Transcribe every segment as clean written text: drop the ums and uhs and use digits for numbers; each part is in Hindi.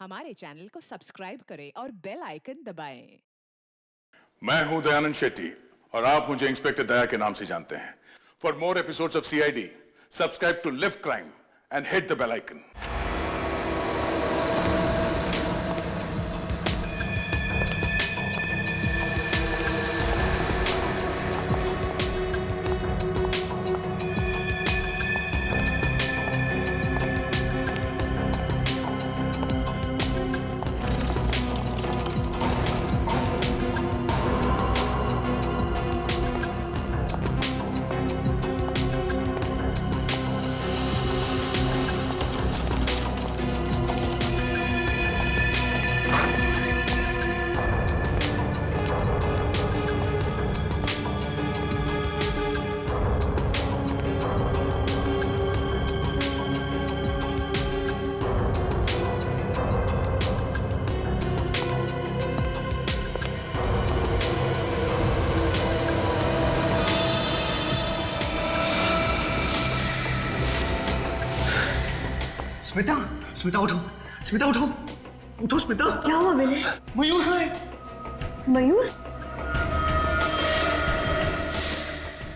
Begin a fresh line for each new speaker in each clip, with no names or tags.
हमारे चैनल को सब्सक्राइब करें और बेल आइकन दबाएं।
मैं हूं दयानंद शेट्टी और आप मुझे इंस्पेक्टर दया के नाम से जानते हैं। For more episodes of CID, subscribe to Liv Crime and hit the bell icon.
Smita, Smita उठो, स्मिता उठो, उठो स्मिता।
क्या हुआ विनय?
मयूर कहाँ है?
मयूर?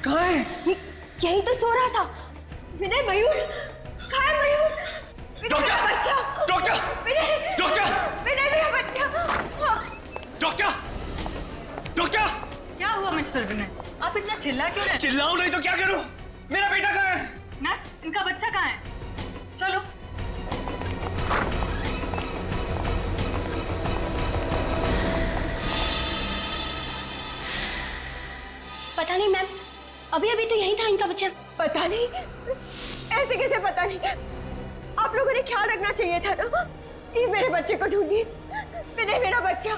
कहाँ है?
यही तो सो रहा था। विनय, मयूर कहाँ है? मयूर,
डॉक्टर!
मेरा बच्चा!
डॉक्टर!
विनय!
डॉक्टर!
विनय, मेरा बच्चा!
डॉक्टर! डॉक्टर!
क्या हुआ मिस्टर विनय? आप इतना चिल्ला क्यों रहे?
चिल्लाऊं नहीं तो क्या करूं? मेरा बेटा कहाँ है?
नर्स, इनका बच्चा कहाँ है? चलो।
पता नहीं मैम, अभी अभी तो यही था इनका बच्चा। पता नहीं, ऐसे कैसे पता नहीं? आप लोगों ने ख्याल रखना चाहिए था ना। प्लीज मेरे बच्चे को ढूंढिए। विनय, मेरा बच्चा!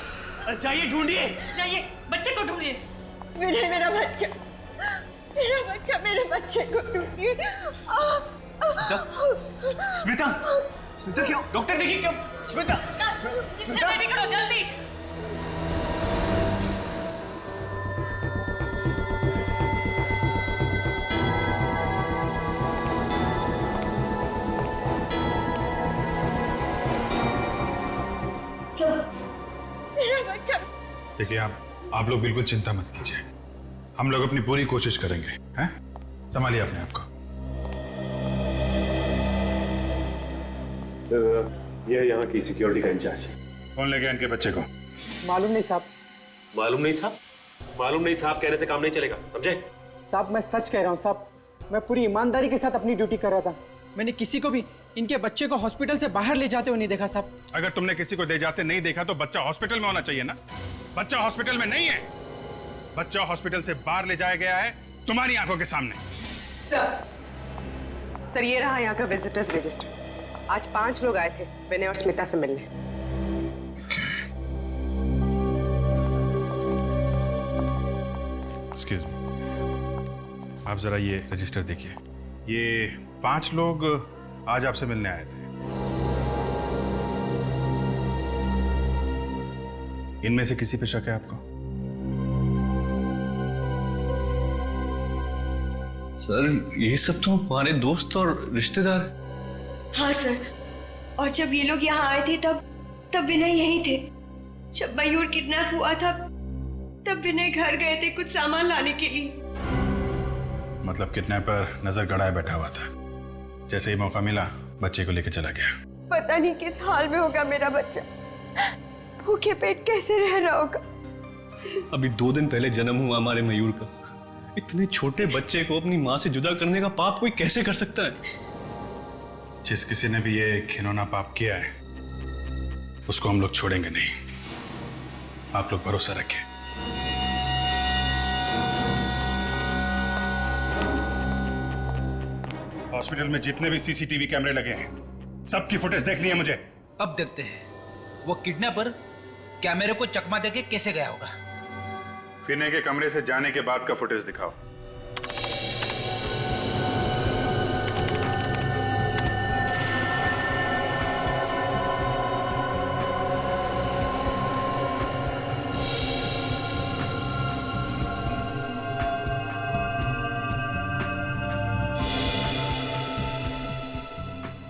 चाहिए, ढूंढिए।
चाहिए, बच्चे को ढूंढिए।
विनय, मेरा बच्चा! मेरा बच्चा, मेरे बच्चे को ढूंढिए।
स्मिता, स्मिता क्यों? डॉक्टर देखिए क्यों? स्मिता,
किससे रेडी करो जल्दी।
मेरा बच्चा!
देखिए, आप लोग बिल्कुल चिंता मत कीजिए। हम लोग अपनी पूरी कोशिश करेंगे। हैं? संभालिए अपने आप को।
ये यहाँ की सिक्योरिटी का इंचार्ज है।
कौन ले गया इनके बच्चे को?
मालूम नहीं साहब।
मालूम नहीं साहब? मालूम नहीं साहब कहने से काम नहीं चलेगा, समझे?
साहब मैं सच कह रहा हूँ साहब, मैं पूरी ईमानदारी के साथ अपनी ड्यूटी कर रहा था। मैंने किसी को भी इनके बच्चे को हॉस्पिटल से बाहर ले जाते हुए नहीं देखा साहब।
अगर तुमने किसी को ले जाते नहीं देखा तो बच्चा हॉस्पिटल में होना चाहिए ना। बच्चा हॉस्पिटल में नहीं है। बच्चा हॉस्पिटल से बाहर ले जाया गया है तुम्हारी आंखों के सामने।
सर ये रहा यहाँ का विजिटर्स रजिस्टर। आज 5 लोग आए थे विनय और स्मिता से मिलने।
एक्सक्यूज मी, आप जरा ये रजिस्टर देखिए। ये 5 लोग आज आपसे मिलने आए थे। इनमें से किसी पे शक है आपको?
सर ये सब तो हमारे दोस्त और रिश्तेदार।
हाँ सर, और जब ये लोग यहाँ आए थे तब विनय यही थे। जब मयूर किडनैप हुआ था तब विनय घर गए थे कुछ सामान लाने के लिए।
मतलब किडनैपर नजर गड़ाए बैठा हुआ था, जैसे ही मौका मिला बच्चे को लेकर चला गया।
पता नहीं किस हाल में होगा मेरा बच्चा, भूखे पेट कैसे रह रहा होगा।
अभी 2 दिन पहले जन्म हुआ हमारे मयूर का। इतने छोटे बच्चे को अपनी माँ से जुदा करने का पाप कोई कैसे कर सकता है?
जिस किसी ने भी ये घिनौना पाप किया है उसको हम लोग छोड़ेंगे नहीं। आप लोग भरोसा रखें। हॉस्पिटल में जितने भी सीसीटीवी कैमरे लगे हैं सबकी फुटेज देखनी है मुझे।
अब देखते हैं वो किडनैपर कैमरे को चकमा देके कैसे गया होगा।
विनय के कमरे से जाने के बाद का फुटेज दिखाओ।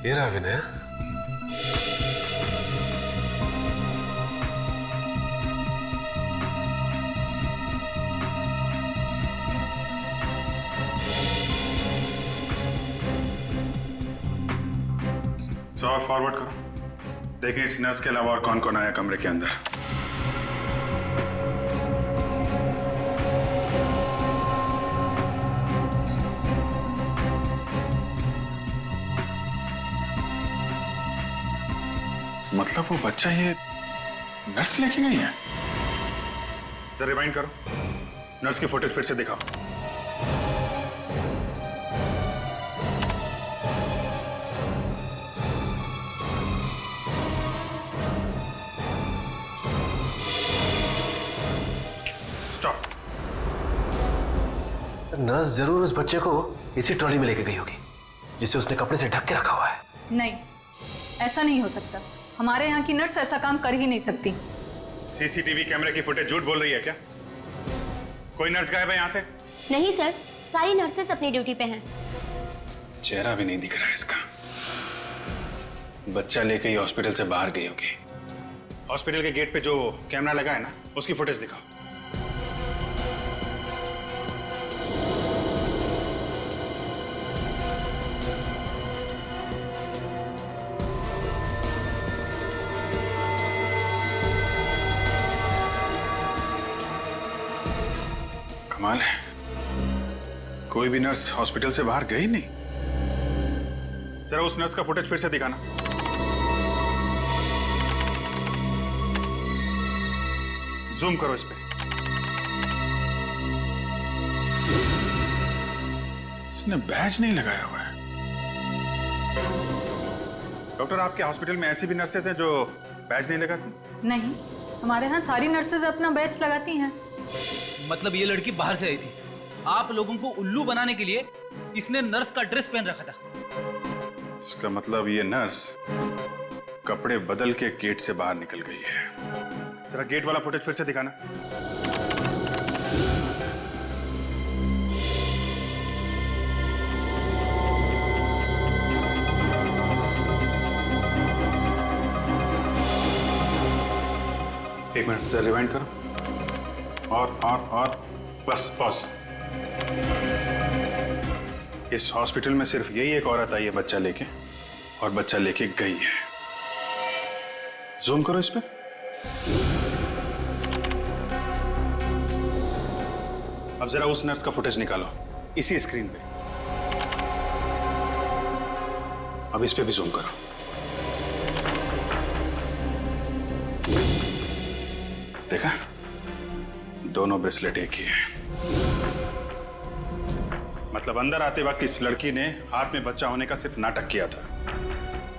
ये रहा विनय।
100 फॉरवर्ड करो, देखें इस नर्स के अलावा और कौन कौन आया कमरे के अंदर। मतलब वो बच्चा ये नर्स लेके गई है? जरा रिवाइंड करो, नर्स की फुटेज फिर से दिखाओ। स्टॉप।
नर्स जरूर उस बच्चे को इसी ट्रॉली में लेके गई होगी जिसे उसने कपड़े से ढक के रखा हुआ है।
नहीं, ऐसा नहीं हो सकता। हमारे यहाँ की नर्स ऐसा काम कर ही नहीं सकती।
सीसीटीवी कैमरे की फुटेज झूठ बोल रही है क्या? कोई नर्स गायब है यहाँ से?
नहीं सर, सारी नर्सेस अपनी ड्यूटी पे हैं।
चेहरा भी नहीं दिख रहा है इसका। बच्चा लेके ही हॉस्पिटल से बाहर गई होगी। हॉस्पिटल के गेट पे जो कैमरा लगा है ना, उसकी फुटेज दिखाओ। कमाल है, कोई भी नर्स हॉस्पिटल से बाहर गई नहीं। जरा उस नर्स का फुटेज फिर से दिखाना। जूम करो इस पे। इसने बैज नहीं लगाया हुआ है। डॉक्टर, आपके हॉस्पिटल में ऐसी भी नर्सेज हैं जो बैज नहीं लगाती?
नहीं, हमारे यहाँ सारी नर्सेज अपना बैच लगाती हैं।
मतलब ये लड़की बाहर से आई थी, आप लोगों को उल्लू बनाने के लिए इसने नर्स का ड्रेस पहन रखा था।
इसका मतलब ये नर्स कपड़े बदल के गेट से बाहर निकल गई है। जरा गेट वाला फुटेज फिर से दिखाना। एक मिनट, जरा रिवाइंड करो। और बस पॉज। इस हॉस्पिटल में सिर्फ यही एक औरत आई है बच्चा लेके, और बच्चा लेके गई है। जूम करो इस पे। अब जरा उस नर्स का फुटेज निकालो इसी स्क्रीन पे। अब इस पे भी जूम करो। देखा, दोनों ब्रेसलेट एक ही है। मतलब अंदर आते वक्त इस लड़की ने हाथ में बच्चा होने का सिर्फ नाटक किया था,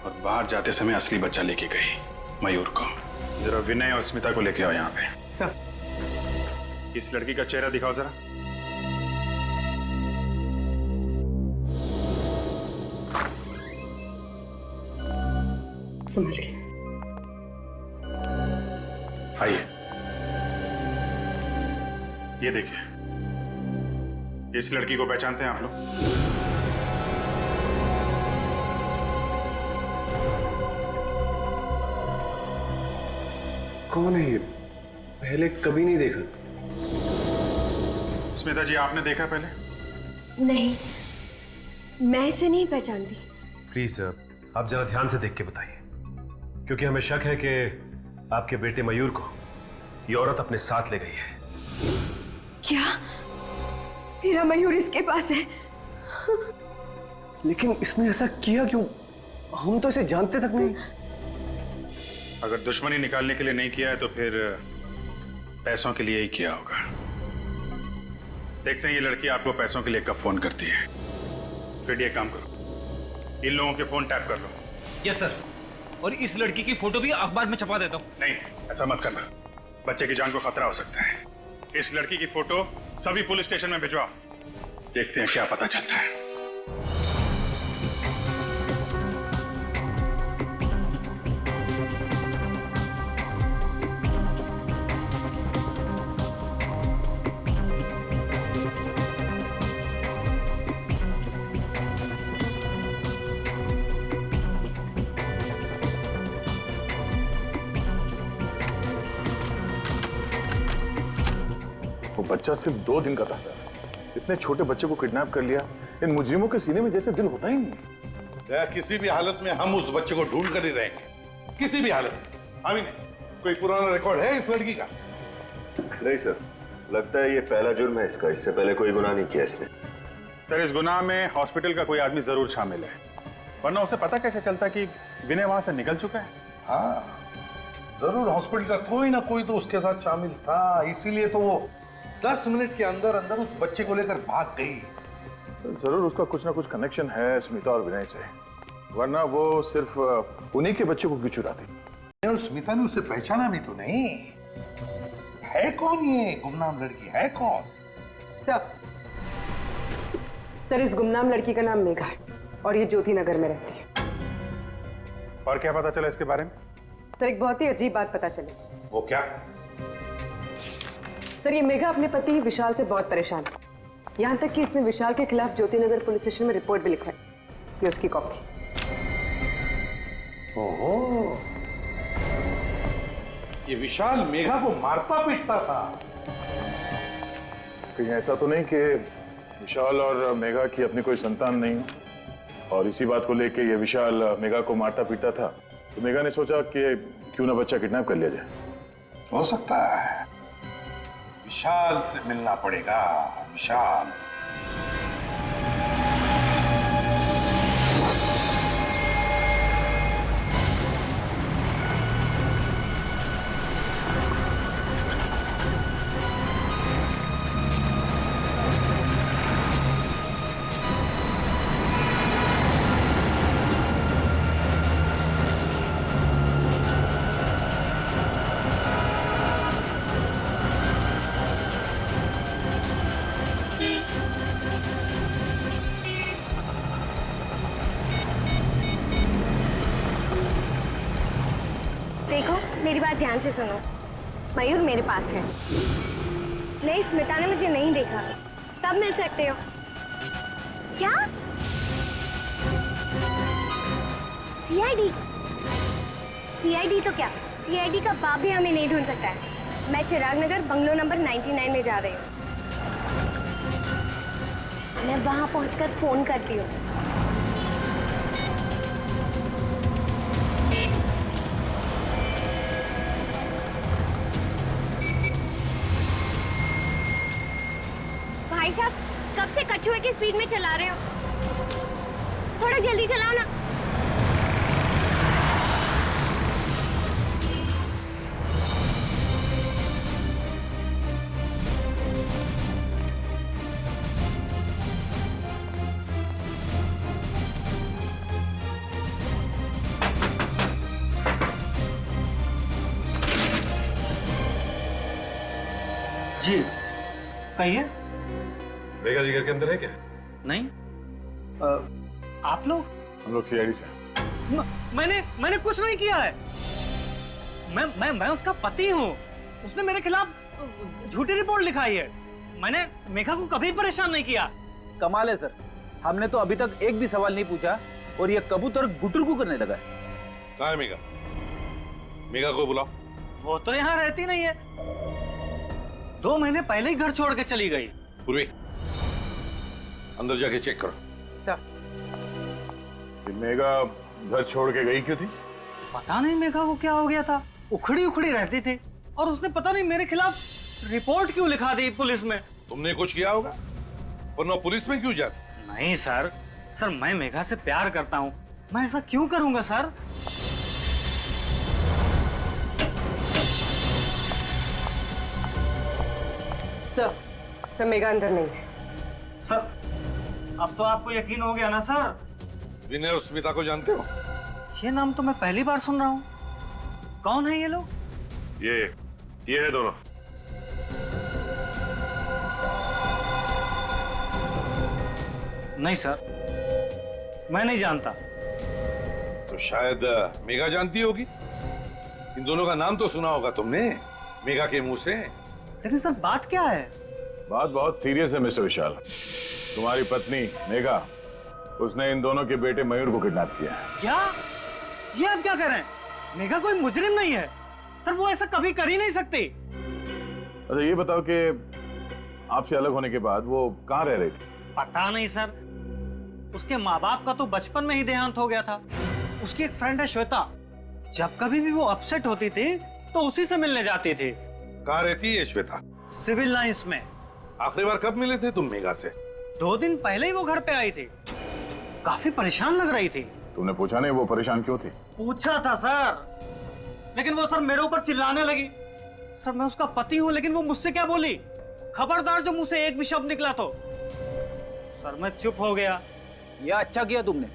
और बाहर जाते समय असली बच्चा लेके गई मयूर को। जरा विनय और स्मिता को लेके आओ यहाँ पे।
सर।
इस लड़की का चेहरा दिखाओ जरा।
समझ गई।
आइए, ये देखिए, इस लड़की को पहचानते हैं आप लोग?
कौन है ये? पहले कभी नहीं देखा।
स्मिता जी, आपने देखा पहले?
नहीं, मैं इसे नहीं पहचानती।
प्लीज आप जरा ध्यान से देख के बताइए, क्योंकि हमें शक है कि आपके बेटे मयूर को ये औरत अपने साथ ले गई है।
क्या मेरा मयूर इसके पास है?
लेकिन इसने ऐसा किया क्यों? हम तो इसे जानते तक नहीं।
अगर दुश्मनी निकालने के लिए नहीं किया है तो फिर पैसों के लिए ही किया होगा। देखते हैं ये लड़की आपको पैसों के लिए कब फोन करती है। फिर ये काम करो, इन लोगों के फोन टैप कर लो।
Yes sir. और इस लड़की की फोटो भी अखबार में छपा देता हूँ।
नहीं, ऐसा मत करना, बच्चे की जान को खतरा हो सकता है। इस लड़की की फोटो सभी पुलिस स्टेशन में भिजवाओ, देखते हैं क्या पता चलता है। वो बच्चा सिर्फ 2 दिन का था सर। इतने छोटे बच्चे को किडनैप कर लिया। इन मुजरिमों के सीने में जैसे दिल होता ही नहीं।
किसी भी हालत में हम उस बच्चे को ढूंढ कर ही रहेंगे, किसी भी हालत में। हाँ भी नहीं, कोई पुराना रिकॉर्ड है इस लड़की का?
नहीं सर, लगता है ये पहला जुर्म है इसका, इससे पहले कोई गुनाह नहीं किया इसने।
सर इस गुनाह में हॉस्पिटल का कोई आदमी जरूर शामिल है, वरना उसे पता कैसे चलता कि विनय वहां से निकल चुका है?
हाँ जरूर हॉस्पिटल का कोई ना कोई तो उसके साथ शामिल था, इसीलिए तो वो 10 मिनट के अंदर अंदर उस बच्चे को लेकर भाग गई।
जरूर उसका कुछ ना कुछ कनेक्शन है स्मिता और विनय से, वरना वो सिर्फ उन्हीं के बच्चे को क्यों चुराती?
और स्मिता ने उसे पहचाना भी तो नहीं। है कौन ये गुमनाम लड़की, है कौन?
सर इस गुमनाम लड़की का नाम मेघा है और ये ज्योति नगर में रहती है।
और क्या पता चला इसके बारे में?
सर एक बहुत ही अजीब बात पता चली।
वो क्या?
सर ये मेघा अपने पति विशाल से बहुत परेशान है, यहाँ तक कि इसने विशाल के खिलाफ ज्योति नगर पुलिस स्टेशन में रिपोर्ट भी लिखवाई। ये उसकी कॉपी।
ओहो, ये विशाल मेघा को मारता पीटता था।
कहीं ऐसा तो नहीं कि विशाल और मेघा की अपनी कोई संतान नहीं और इसी बात को लेके ये विशाल मेघा को मारता पीटता था, तो मेघा ने सोचा कि क्यों ना बच्चा किडनैप कर लिया जाए?
हो सकता है। विशाल से मिलना पड़ेगा, विशाल।
देखो मेरी बात ध्यान से सुनो, मयूर मेरे पास है। नहीं, स्मिता ने मुझे नहीं देखा, तब मिल सकते हो। क्या? सीआईडी? सीआईडी तो क्या, सीआईडी का बाप भी हमें नहीं ढूंढ सकता है। मैं चिराग नगर बंगलो नंबर 99 में जा रही हूँ, मैं वहां पहुंचकर फोन करती हूँ। भाई साहब, कब से कछुए की स्पीड में चला रहे हो? थोड़ा जल्दी चलाओ ना।
जी कहिए।
मेघा जी घर के अंदर है क्या?
नहीं, आप लोग?
हम लोग सीआईडी से।
मैंने कुछ नहीं किया है। मैं उसका पति हूँ। उसने मेरे खिलाफ झूठी रिपोर्ट लिखाई है। मैंने मेघा को कभी परेशान नहीं किया।
कमाल है सर, हमने तो अभी तक एक भी सवाल नहीं पूछा और ये कबूतर गुटुरगु करने लगा है।
कहाँ है मेघा? मेघा को बुलाओ।
वो तो यहाँ रहती नहीं है, 2 महीने पहले ही घर छोड़ के चली गई।
पूर्वी, अंदर जाके चेक करो।
मेघा घर छोड़ के गई क्यों थी?
पता नहीं मेघा को क्या हो गया था, उखड़ी उखड़ी रहती थी और उसने पता नहीं मेरे खिलाफ रिपोर्ट क्यों लिखा दी पुलिस में।
तुमने कुछ किया होगा, वरना पुलिस में क्यों जाती?
नहीं सर, मैं मेघा से प्यार करता हूँ, मैं ऐसा क्यों करूंगा सर?
सर मेघा अंदर नहीं है।
सर अब तो आपको यकीन हो गया ना सर?
विनय और स्मिता को जानते हो?
ये नाम तो मैं पहली बार सुन रहा हूँ। कौन है ये लोग?
ये है दोनों।
नहीं सर, मैं नहीं जानता।
तो शायद मेघा जानती होगी। इन दोनों का नाम तो सुना होगा तुमने मेघा के मुंह से।
लेकिन सर बात क्या है?
बात बहुत सीरियस है मिस्टर विशाल। तुम्हारी पत्नी मेघा, उसने इन दोनों के बेटे मयूर को किडनैप किया है।
क्या? ये आप क्या कह रहे हैं? मेघा कोई मुजरिम नहीं है सर, वो ऐसा कभी कर ही नहीं सकती।
अच्छा ये बताओ कि आपसे अलग होने के बाद वो कहाँ रह रही थी?
पता नहीं सर, उसके माँ बाप का तो बचपन में ही देहांत हो गया था। उसकी एक फ्रेंड है श्वेता, जब कभी भी वो अपसेट होती थी तो उसी से मिलने जाती थी।
कहाँ रहती है श्वेता?
सिविल लाइंस में।
आखिरी बार कब मिले थे तुम मेघा से?
2 दिन पहले ही वो घर पे आई थी, काफी परेशान लग रही थी।
तुमने पूछा नहीं वो परेशान क्यों थी?
पूछा था सर, लेकिन वो सर मेरे ऊपर चिल्लाने लगी। सर मैं उसका पति हूँ, लेकिन वो मुझसे क्या बोली, खबरदार जो मुंह से एक भी शब्द निकला तो। सर मैं चुप हो गया।
यह अच्छा किया तुमने।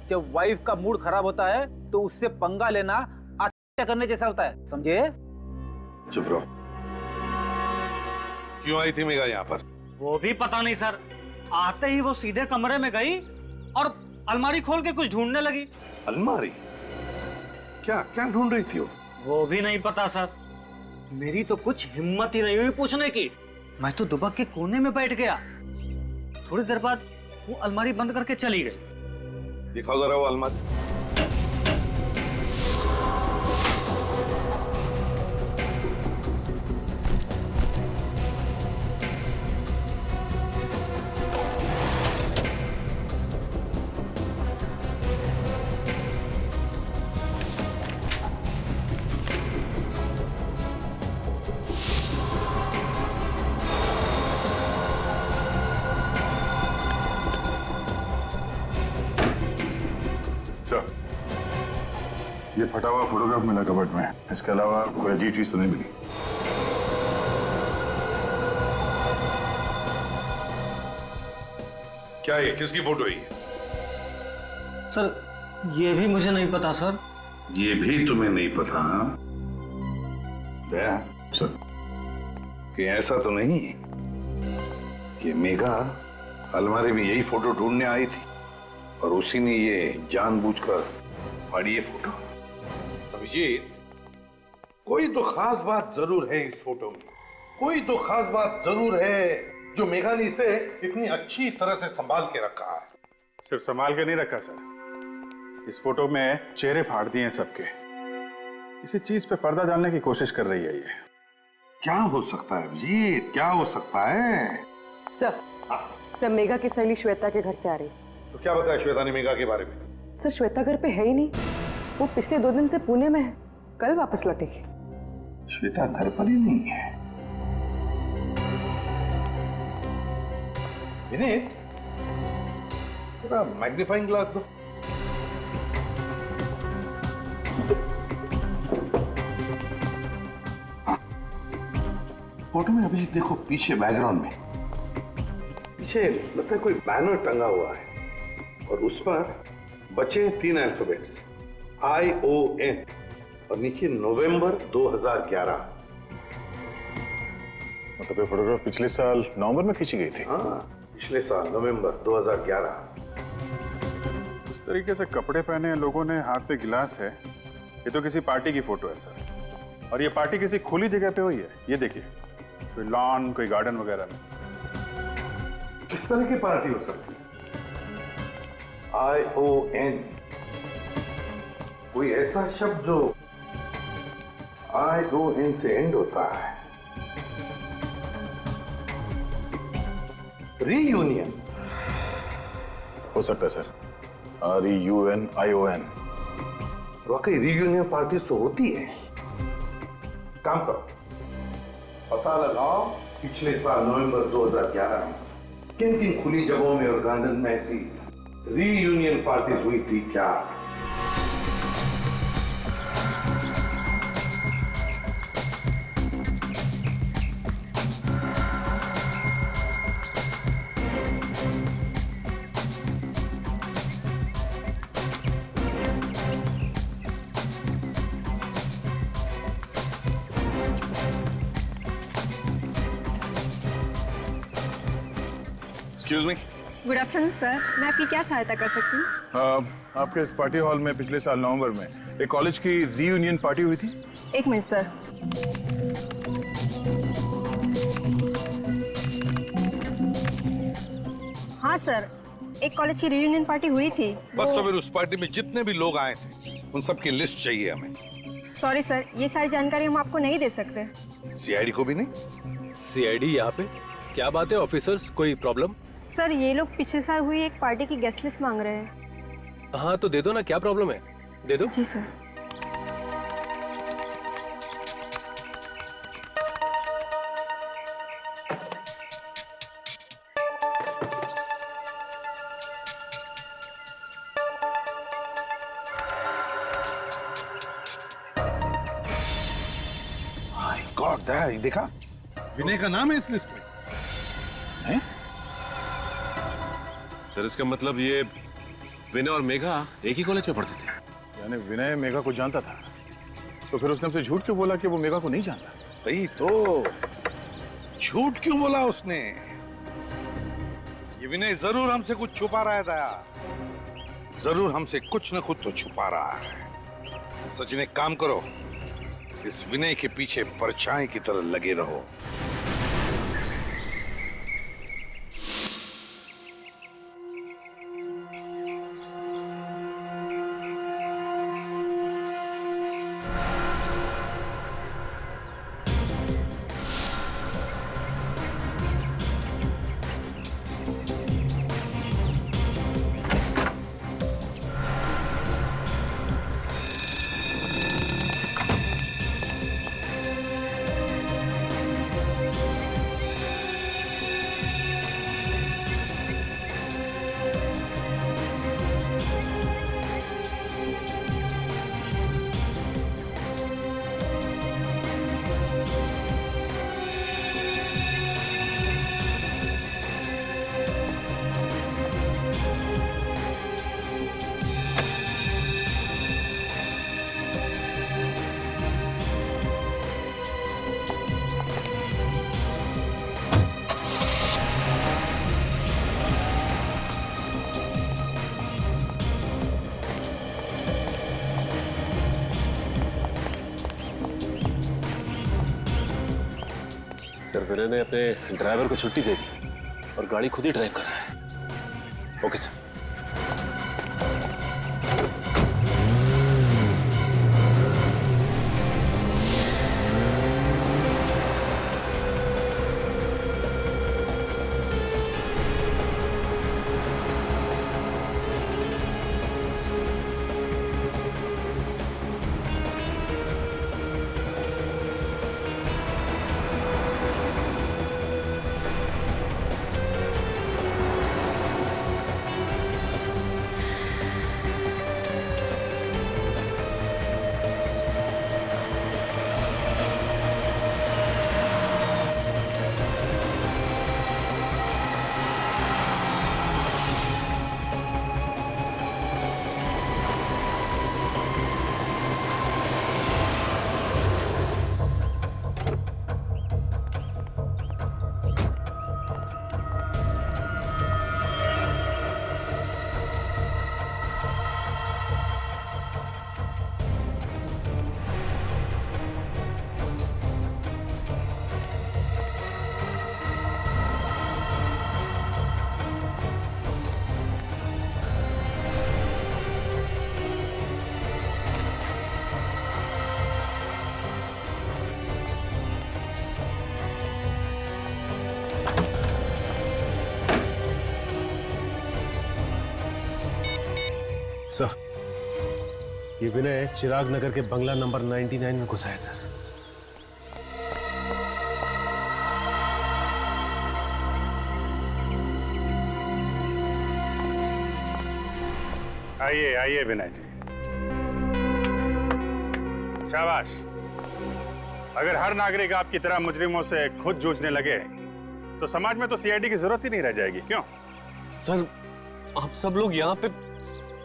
जब वाइफ का मूड खराब होता है तो उससे पंगा लेना आत्महत्या करने जैसा होता है, समझे?
चुप रहो। क्यों आई थी मेघा यहाँ पर?
वो भी पता नहीं सर, आते ही वो सीधे कमरे में गई और अलमारी खोल के कुछ ढूंढने लगी।
अलमारी? क्या क्या ढूंढ रही थी
वो भी नहीं पता सर। मेरी तो कुछ हिम्मत ही नहीं हुई पूछने की। मैं तो दुबक के कोने में बैठ गया। थोड़ी देर बाद वो अलमारी बंद करके चली गई।
दिखाओ जरा वो अलमारी।
ये फटा हुआ फोटोग्राफ मिला कबर्ड में, इसके अलावा कोई अजीब चीज तो नहीं मिली।
क्या है? किसकी फोटो है?
सर ये भी मुझे नहीं पता सर।
ये भी तुम्हें नहीं पता? दया
सर,
कि ऐसा तो नहीं कि मेघा अलमारी में यही फोटो ढूंढने आई थी और उसी ने ये जानबूझकर फाड़ी ये फोटो? अभिजीत, कोई तो खास बात जरूर है इस फोटो में। कोई तो खास बात जरूर है जो मेघा ने इसे इतनी अच्छी तरह से संभाल के रखा है।
सिर्फ संभाल के नहीं रखा सर, इस फोटो में चेहरे फाड़ दिए हैं सबके। किसी चीज पे पर्दा डालने की कोशिश कर रही है ये।
क्या हो सकता है अभिजीत, क्या हो सकता है?
सर मेघा की सहेली श्वेता के घर से आ रही।
तो क्या बताया श्वेता ने मेघा के बारे में?
सर श्वेता घर पे है ही नहीं, वो पिछले 2 दिन से पुणे में है, कल वापस लौटेगी।
श्वेता घर पर ही नहीं है। विनीत, थोड़ा मैग्नीफाइंग ग्लास दो। फोटो में अभिजीत देखो, पीछे बैकग्राउंड में पीछे लगता है कोई बैनर टंगा हुआ है और उस पर बचे 3 अल्फाबेट्स ION और नीचे नवंबर 2011।
मतलब ये फोटोग्राफ पिछले साल नवंबर में खींची गई थी?
हाँ, पिछले साल नवंबर 2011।
इस तरीके से कपड़े पहने लोगों ने, हाथ पे गिलास है, ये तो किसी पार्टी की फोटो है सर। और ये पार्टी किसी खुली जगह पे हुई है। ये देखिए, कोई लॉन, कोई गार्डन वगैरह में।
किस तरह की पार्टी हो सकती है? ION, कोई ऐसा शब्द जो ION से एंड होता है। रीयूनियन
हो सकता है सर, REUNION।
वाकई रीयूनियन पार्टी तो होती है। काम करो, पता लगाओ पिछले साल नवंबर 2011 में किन किन खुली जगहों में और गार्डन में ऐसी रीयूनियन पार्टी हुई थी क्या? Excuse me.
Good afternoon sir, मैं आपकी क्या सहायता कर सकती हूँ?
आपके इस पार्टी हॉल में पिछले साल नवंबर में एक कॉलेज की रीयूनियन पार्टी हुई थी।
1 मिनट सर। हाँ सर, एक कॉलेज की रीयूनियन पार्टी हुई थी।
बस तो फिर उस पार्टी में जितने भी लोग आए थे उन सब की लिस्ट चाहिए हमें।
सॉरी सर, ये सारी जानकारी हम आपको नहीं दे सकते।
CID को भी नहीं?
CID यहाँ पे?
क्या बात है ऑफिसर्स, कोई प्रॉब्लम?
सर ये लोग पिछले साल हुई एक पार्टी की गेस्ट लिस्ट मांग रहे हैं।
हाँ तो दे दो ना, क्या प्रॉब्लम है, दे दो।
जी सर।
गॉड दैट, देखा विनय का नाम है इस लिस्ट में। हैं?
सर इसका मतलब ये विनय और मेघा एक ही कॉलेज में पढ़ते थे?
यानी विनय मेघा को जानता था, तो फिर उसने हमसे झूठ क्यों बोला कि वो मेघा को नहीं जानता?
भाई तो झूठ क्यों बोला उसने? ये विनय जरूर हमसे कुछ छुपा रहा है दया, जरूर हमसे कुछ न कुछ तो छुपा रहा है। सचिन एक काम करो, इस विनय के पीछे परछाई की तरह लगे रहो।
सर विनय ने अपने ड्राइवर को छुट्टी दे दी और गाड़ी खुद ही ड्राइव कर रहा है। Okay sir. सर ये विनय चिराग नगर के बंगला नंबर 99 में घुसा है सर।
आइए आइए विनय जी, शाबाश। अगर हर नागरिक आपकी तरह मुजरिमों से खुद जूझने लगे तो समाज में तो सीआईडी की जरूरत ही नहीं रह जाएगी, क्यों?
सर आप सब लोग यहाँ पे,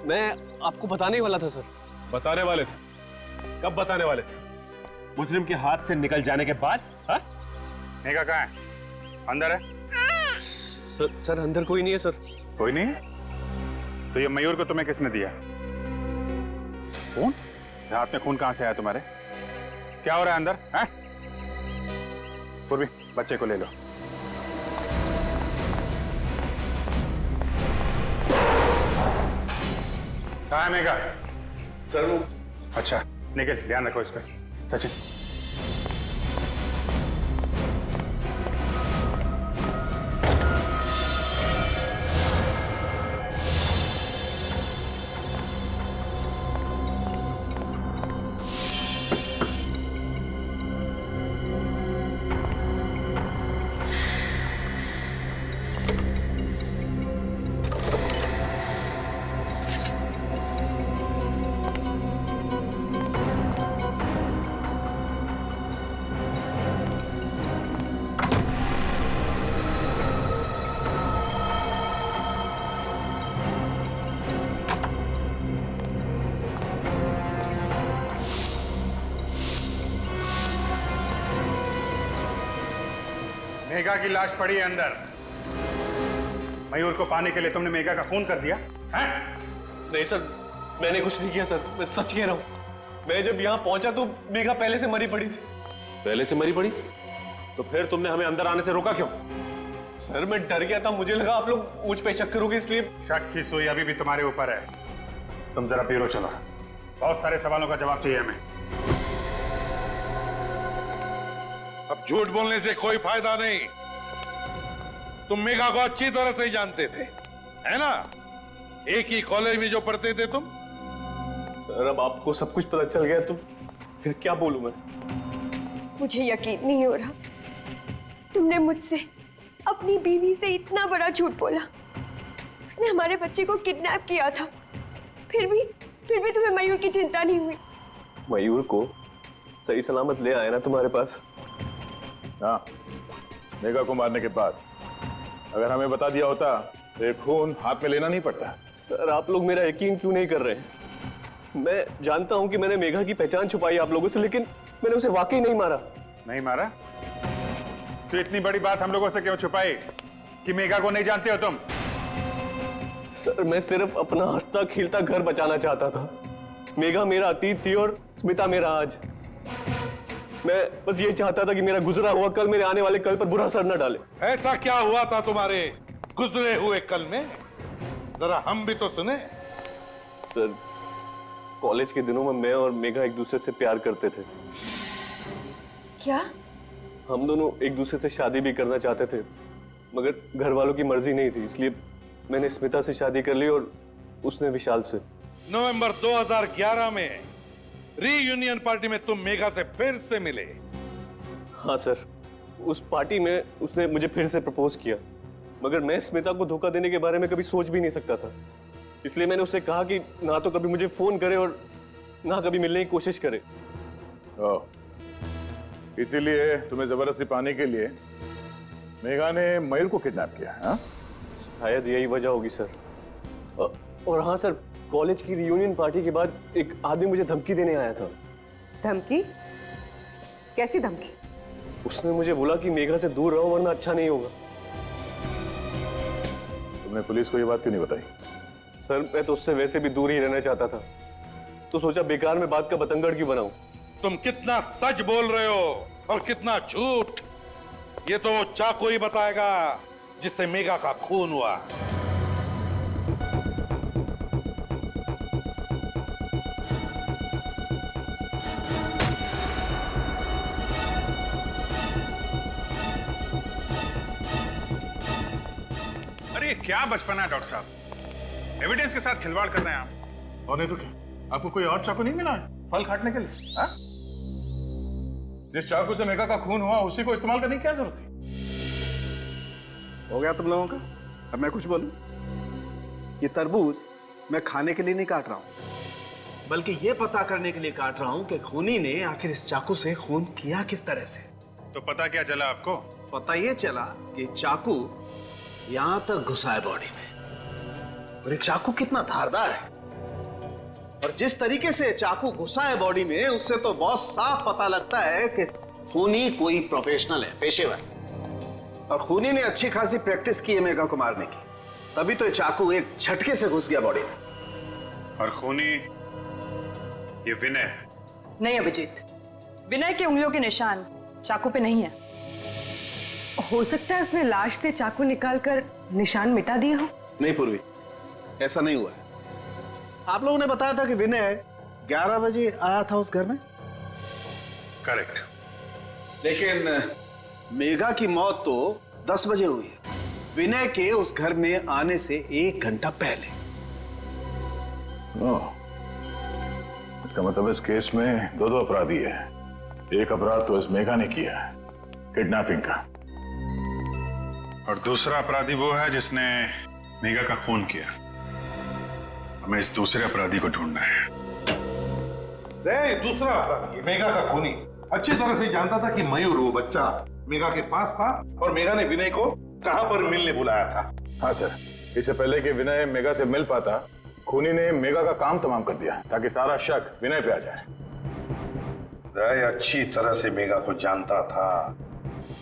मैं आपको बताने वाला था सर।
बताने वाले थे? कब बताने वाले थे? मुजरिम के हाथ से निकल जाने के बाद? हाँ?
मेघा कहाँ है? अंदर है?
सर अंदर कोई नहीं है सर।
कोई नहीं है? तो ये मयूर को तुम्हें किसने दिया? खून? हाथ में खून कहां से आया तुम्हारे? क्या हो रहा है अंदर? हैं? पूर्वी, बच्चे को ले लो। कहाँ है मेघा?
सर वो
अच्छा निकल, ध्यान रखो इस पर। सचिन मेघा की लाश पड़ी है अंदर। मयूर को पाने के लिए तुमने मेघा का खून कर दिया है?
नहीं सर, मैंने कुछ नहीं किया सर, मैं सच कह रहा हूँ। मैं जब यहाँ पहुंचा तो मेघा पहले से मरी पड़ी थी।
पहले से मरी पड़ी थी? तो फिर तुमने हमें अंदर आने से रोका क्यों?
सर मैं डर गया था, मुझे लगा आप लोग मुझ पे शक करोगे इसलिए।
शक की सुई अभी भी तुम्हारे ऊपर है। तुम जरा ब्यूरो चलो, बहुत सारे सवालों का जवाब चाहिए हमें।
अब झूठ बोलने से कोई फायदा नहीं। तुम मेघा को अच्छी तरह से जानते थे, है ना? एक ही कॉलेज में जो पढ़ते थे तुम।
सर अब आपको सब कुछ पता चल गया तो फिर क्या बोलूं मैं?
मुझे यकीन नहीं हो रहा, तुमने मुझसे अपनी बीवी से इतना बड़ा झूठ बोला। उसने हमारे बच्चे को किडनैप किया था, फिर भी तुम्हें मयूर की चिंता नहीं हुई।
मयूर को सही सलामत ले आया ना तुम्हारे पास?
हाँ, मेघा को मारने के बाद अगर हमें बता दिया होता तो खून हाथ में लेना नहीं पड़ता।
सर आप लोग मेरा यकीन क्यों नहीं कर रहे हैं? मैं जानता हूं कि मैंने मेघा की पहचान छुपाई आप लोगों से, लेकिन मैंने उसे वाकई नहीं मारा।
नहीं मारा? तो इतनी बड़ी बात हम लोगों से क्यों छुपाई कि मेघा को नहीं जानते हो तुम?
सर मैं सिर्फ अपना हंसता खिलता घर बचाना चाहता था। मेघा मेरा अतीत थी और स्मिता मेरा आज। मैं बस ये चाहता था कि मेरा गुजरा हुआ कल मेरे आने वाले कल पर बुरा असर न डाले।
ऐसा क्या हुआ था तुम्हारे गुजरे हुए कल में? जरा हम भी तो सुने।
सर कॉलेज के दिनों में मैं और मेघा एक दूसरे से प्यार करते थे।
क्या?
हम दोनों एक दूसरे से शादी भी करना चाहते थे, मगर घर वालों की मर्जी नहीं थी, इसलिए मैंने स्मिता से शादी कर ली और उसने विशाल से।
नवंबर 2011 में रीयूनियन पार्टी में तुम मेघा से फिर से मिले।
हाँ सर, उस पार्टी में उसने मुझे फिर से प्रपोज किया, मगर मैं स्मिता को धोखा देने के बारे में कभी सोच भी नहीं सकता था। इसलिए मैंने उससे कहा कि ना तो कभी मुझे फोन करे और ना कभी मिलने की कोशिश करे।
इसीलिए तुम्हें जबरदस्ती पाने के लिए मेघा ने मयूर को किडनैप किया? हाँ,
शायद यही वजह होगी सर। और हाँ सर, कॉलेज की रियूनियन पार्टी के बाद एक आदमी मुझे धमकी देने आया था।
धमकी? कैसी धमकी?
उसने मुझे बोला कि मेघा से दूर रहो वरना अच्छा नहीं होगा।
तुमने पुलिस को ये बात क्यों नहीं बताई?
सर मैं तो उससे वैसे भी दूर ही रहना चाहता था, तो सोचा बेकार में बात का बतंगड़ क्यों बनाऊं।
तुम कितना सच बोल रहे हो और कितना झूठ, ये तो चाकू ही बताएगा जिससे मेघा का खून हुआ।
अरे क्या बचपना है डॉक्टर साहब, एविडेंस के साथ खिलवाड़ कर रहे हैं आप। और नहीं तो क्या, आपको कोई और चाकू नहीं मिला है फल काटने के लिए? हा? जिस चाकू से मेघा का खून हुआ उसी को इस्तेमाल करने की क्या जरूरत थी?
हो गया तुम लोगों का? अब मैं कुछ बोलूं? ये तरबूज मैं खाने के लिए नहीं काट रहा हूं, बल्कि ये पता करने के लिए काट रहा हूं कि खूनी ने आखिर इस चाकू से खून किया किस तरह से।
तो पता क्या चला आपको?
पता ये चला कि चाकू यहां तक घुसा है बॉडी में, और ये चाकू कितना धारदार है, और जिस तरीके से चाकू घुसा है बॉडी में उससे तो बहुत साफ पता लगता है कि खूनी कोई प्रोफेशनल है, पेशेवर। और खूनी ने अच्छी खासी प्रैक्टिस की है मेघा को मारने की, तभी तो ये चाकू एक झटके से घुस गया बॉडी में।
और खूनी ये विनय है?
नहीं अभिजीत, विनय की उंगलियों के निशान चाकू पे नहीं है।
हो सकता है उसने लाश से चाकू निकालकर निशान मिटा दिए हो।
नहीं पूर्वी, ऐसा नहीं हुआ है। आप लोगों ने बताया था कि विनय 11 बजे आया था उस घर में।
करेक्ट।
लेकिन मेघा की मौत तो 10 बजे हुई है, विनय के उस घर में आने से 1 घंटा पहले।
इसका मतलब इस केस में दो अपराधी है। एक अपराध तो इस मेघा ने किया है, किडनैपिंग का, और दूसरा अपराधी वो है जिसने मेघा का खून किया। हमें इस दूसरे अपराधी को ढूंढना है।
दूसरा अपराधी मेघा का खूनी अच्छी तरह से जानता था कि मयूर वो बच्चा मेघा के पास था और मेघा ने विनय को कहां पर मिलने बुलाया था।
हाँ सर, इससे पहले कि विनय मेघा से मिल पाता, खूनी ने मेघा का काम तमाम कर दिया ताकि सारा शक विनय पे आ जाए।
अच्छी तरह से मेघा को जानता था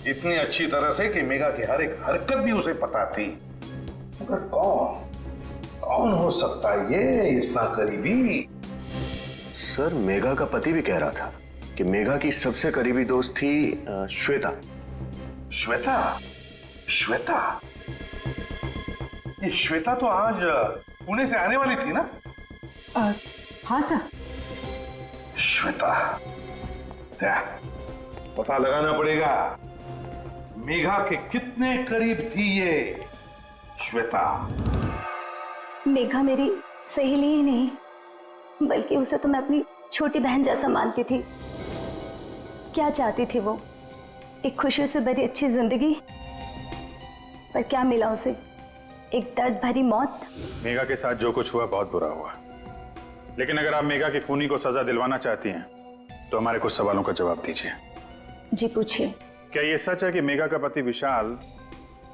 इतनी अच्छी तरह से कि मेघा की हर एक हरकत भी उसे पता थी। मगर कौन हो सकता है ये इतना करीबी?
सर, मेघा का पति भी कह रहा था कि मेघा की सबसे करीबी दोस्त थी श्वेता।
श्वेता? श्वेता? ये श्वेता तो आज पुणे से आने वाली थी ना?
हाँ सर।
श्वेता, पता लगाना पड़ेगा मेघा के कितने करीब थी ये श्वेता।
मेघा मेरी सहेली ही नहीं, बल्कि उसे तो मैं अपनी छोटी बहन जैसा मानती थी। क्या चाहती थी वो? एक खुशी से भरी अच्छी जिंदगी, पर क्या मिला उसे? एक दर्द भरी मौत।
मेघा के साथ जो कुछ हुआ बहुत बुरा हुआ, लेकिन अगर आप मेघा के खूनी को सजा दिलवाना चाहती हैं तो हमारे कुछ सवालों का जवाब दीजिए।
जी पूछिए।
क्या ये सच है कि मेघा का पति विशाल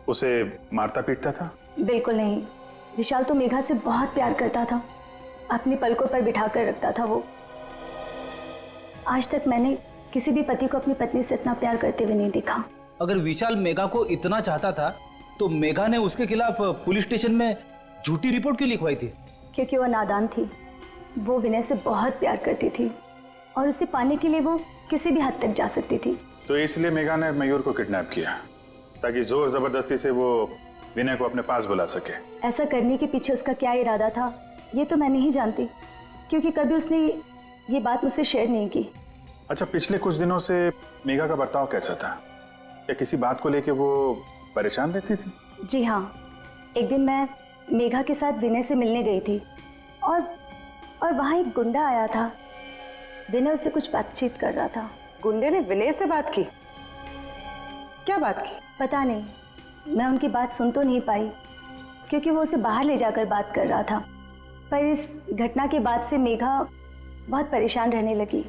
उसे मारता पीटता था?
बिल्कुल नहीं। विशाल तो मेघा से बहुत प्यार करता था, अपनी पलकों पर बिठा कर रखता था वो। आज तक मैंने किसी भी पति को अपनी पत्नी से इतना प्यार करते हुए नहीं देखा।
अगर विशाल मेघा को इतना चाहता था तो मेघा ने उसके खिलाफ पुलिस स्टेशन में झूठी रिपोर्ट क्यों लिखवाई थी?
क्योंकि वो नादान थी। वो विनय से बहुत प्यार करती थी और उसे पाने के लिए वो किसी भी हद तक जा सकती थी।
तो इसलिए मेघा ने मयूर को किडनैप किया ताकि जोर जबरदस्ती से वो विनय को अपने पास बुला सके।
ऐसा करने के पीछे उसका क्या इरादा था ये तो मैं नहीं जानती, क्योंकि कभी उसने ये बात मुझसे शेयर नहीं की।
अच्छा, पिछले कुछ दिनों से मेघा का बर्ताव कैसा था? क्या किसी बात को लेके वो परेशान रहती थी?
जी हाँ, एक दिन मैं मेघा के साथ विनय से मिलने गई थी और वहाँ एक गुंडा आया था। विनय उससे कुछ बातचीत कर रहा था।
गुंडे ने विनय से बात की? क्या बात की?
पता नहीं, मैं उनकी बात सुन तो नहीं पाई क्योंकि वो उसे बाहर ले जाकर बात कर रहा था। पर इस घटना के बाद से मेघा बहुत परेशान रहने लगी।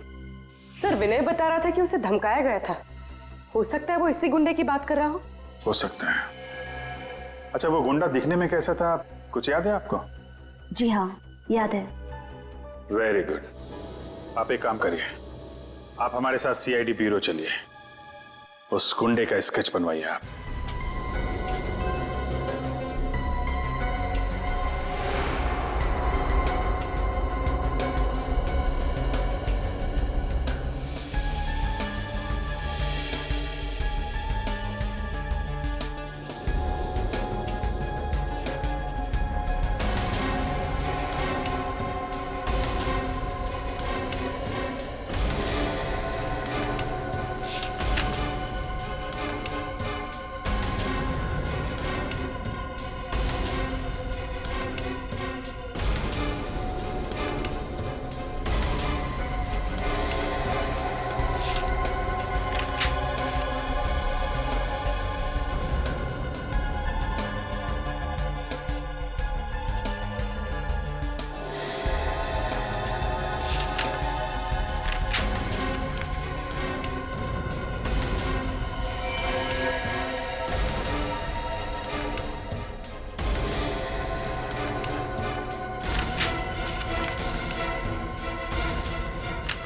सर, विनय बता रहा था कि उसे धमकाया गया था। हो सकता है वो इसी गुंडे की बात कर रहा हो
सकता है। अच्छा, वो गुंडा दिखने में कैसा था, कुछ याद है आपको?
जी हाँ, याद है।
Very good. आप एक काम करिए, आप हमारे साथ सीआईडी ब्यूरो चलिए, उस गुंडे का स्केच बनवाइए आप।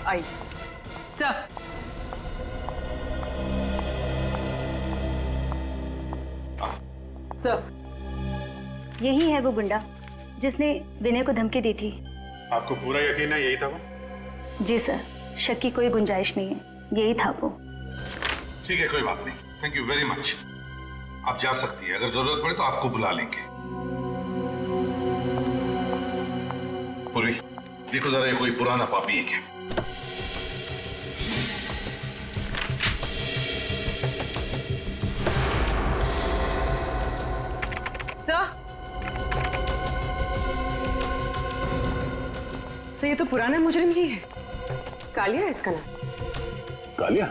आई सर।
सर, यही है वो गुंडा जिसने विनय को धमकी दी थी।
आपको पूरा यकीन है यही था वो?
जी सर, शक की कोई गुंजाइश नहीं है, यही था वो।
ठीक है, कोई बात नहीं। Thank you very much. आप जा सकती है, अगर जरूरत पड़े तो आपको बुला लेंगे। पूरी देखो जरा, ये कोई पुराना पापी है क्या?
सर, ये तो पुराना मुजरिम ही है। कालिया है इसका नाम।
कालिया?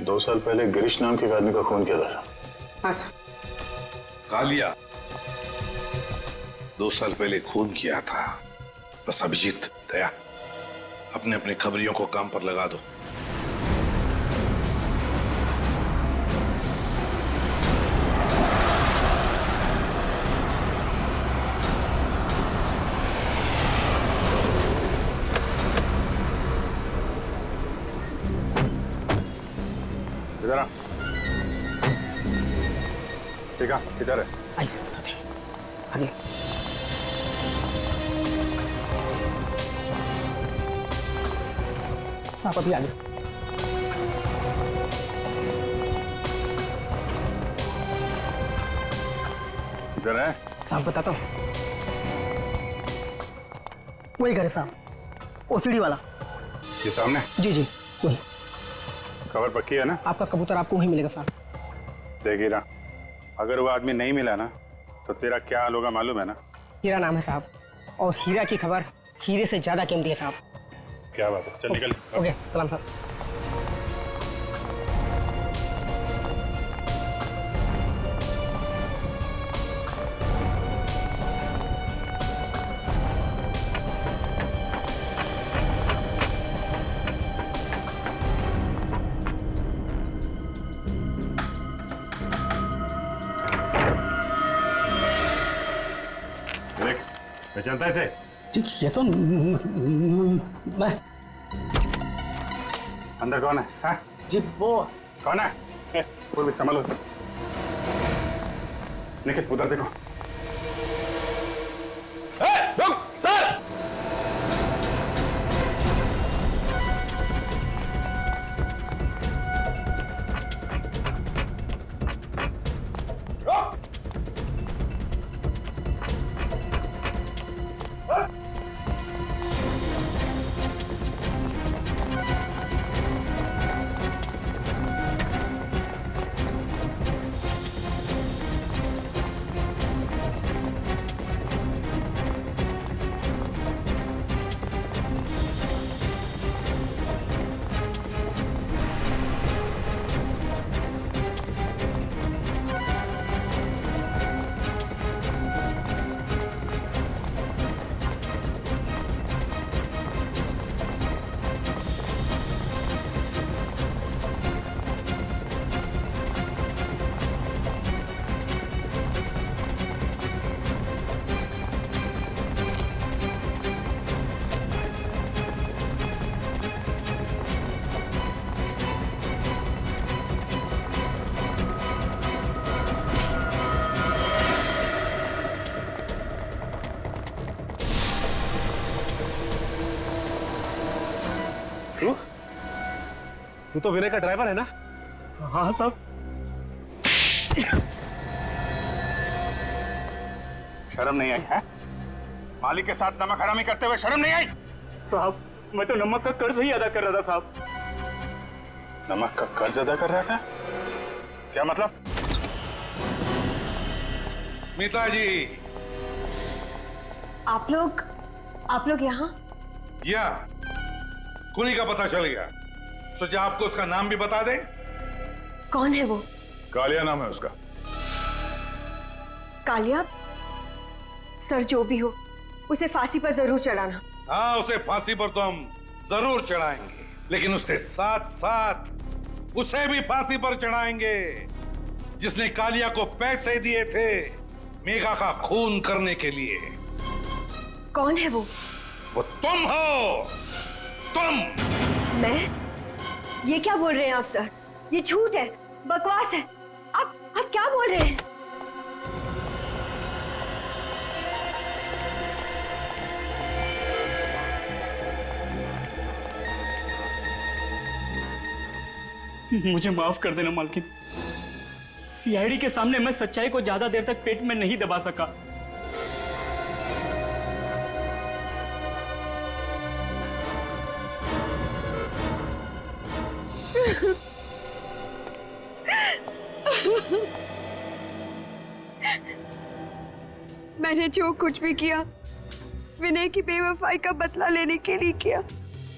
2 साल पहले गिरीश नाम के एक आदमी का खून किया था।
हाँ सर।
कालिया 2 साल पहले खून किया था। बस अभिजीत, दया, अपने अपने खबरियों को काम पर लगा दो।
इधर आ। ठीक है, किधर है?
आई सर बताते हैं। आगे साहब, अभी आगे।
किधर है?
साहब बताता हूँ, वही घर है साहब, ओसीडी वाला।
ये सामने?
जी जी वही।
खबर पक्की है ना?
आपका कबूतर आपको वहीं मिलेगा साहब।
देख हीरा, अगर वो आदमी नहीं मिला ना तो तेरा क्या हाल होगा मालूम है ना?
हीरा नाम है साहब, और हीरा की खबर हीरे से ज्यादा कीमती है साहब।
क्या बात है, चल निकल।
ओके, सलाम साहब।
देख, पहचानता है इसे?
ये तो मैं।
अंदर कौन है? हाँ?
जी वो
कौन है? कोई भी संभालो। निखिल उधर देखो।
रुक सर। तू तो विनय का ड्राइवर है ना?
हाँ साहब।
शर्म नहीं आई है? मालिक के साथ नमक हरामी करते हुए शर्म नहीं आई?
साहब मैं तो नमक का कर्ज ही अदा कर रहा था साहब।
नमक का कर्ज अदा कर रहा था? क्या मतलब?
मीता जी।
आप लोग यहाँ?
जी हाँ, कुनी का पता चल गया, सोचा आपको उसका नाम भी बता दें।
कौन है वो?
कालिया नाम है उसका।
कालिया? सर जो भी हो, उसे फांसी पर जरूर चढ़ाना।
हाँ, उसे फांसी पर तो हम जरूर चढ़ाएंगे, लेकिन उसके साथ साथ उसे भी फांसी पर चढ़ाएंगे जिसने कालिया को पैसे दिए थे मेघा का खून करने के लिए।
कौन है वो?
वो तुम हो, तुम।
मैं? ये क्या बोल रहे हैं आप सर? ये झूठ है, बकवास है। आप क्या बोल रहे हैं?
मुझे माफ कर देना मालकिन। सीआईडी के सामने मैं सच्चाई को ज्यादा देर तक पेट में नहीं दबा सका।
मैंने जो कुछ भी किया विनय की बेवफाई का बदला लेने के लिए किया।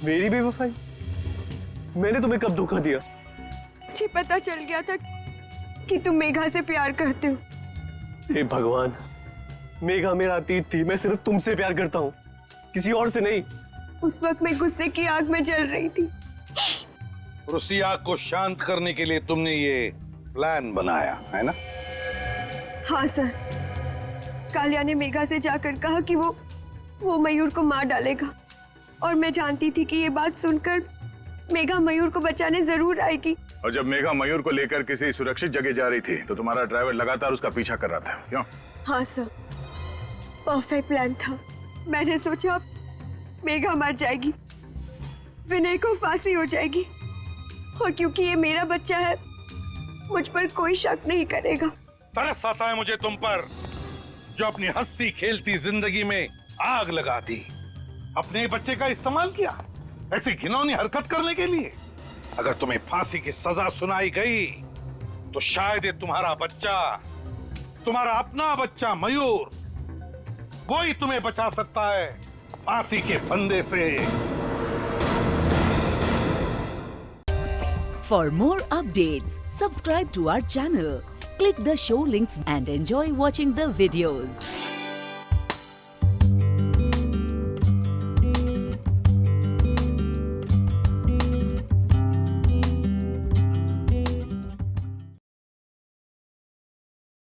मेरी बेवफाई? मैंने तुम्हें कब धोखा दिया?
मुझे पता चल गया था कि तुम मेघा से प्यार करते हो।
हे भगवान, मेघा मेरा अतीत थी। मैं सिर्फ तुमसे प्यार करता हूँ, किसी और से नहीं।
उस वक्त मैं गुस्से की आग में जल रही थी।
और उसी आग को शांत करने के लिए तुमने ये प्लान बनाया है ना?
हाँ सर, कालिया ने मेघा से जाकर कहा कि वो मयूर को मार डालेगा, और मैं जानती थी कि ये बात सुनकर मेघा मयूर को बचाने जरूर आएगी।
और जब मेघा मयूर को लेकर किसी सुरक्षित जगह जा रही थी तो तुम्हारा ड्राइवर लगातार उसका पीछा कर रहा था, क्यों?
हाँ सर, परफेक्ट प्लान था। मैंने सोचा मेघा मर जाएगी, विनय को फांसी हो जाएगी, और क्योंकि ये मेरा बच्चा है मुझ पर कोई शक नहीं करेगा।
तरस आता है मुझे तुम पर, जो अपनी हंसी खेलती जिंदगी में आग लगा दी। अपने बच्चे का इस्तेमाल किया ऐसी घिनौनी हरकत करने के लिए। अगर तुम्हें फांसी की सजा सुनाई गई तो शायद ये तुम्हारा बच्चा, तुम्हारा अपना बच्चा मयूर, वो ही तुम्हें बचा सकता है फांसी के फंदे से।
For more updates, subscribe to our channel, click the show links and enjoy watching the videos.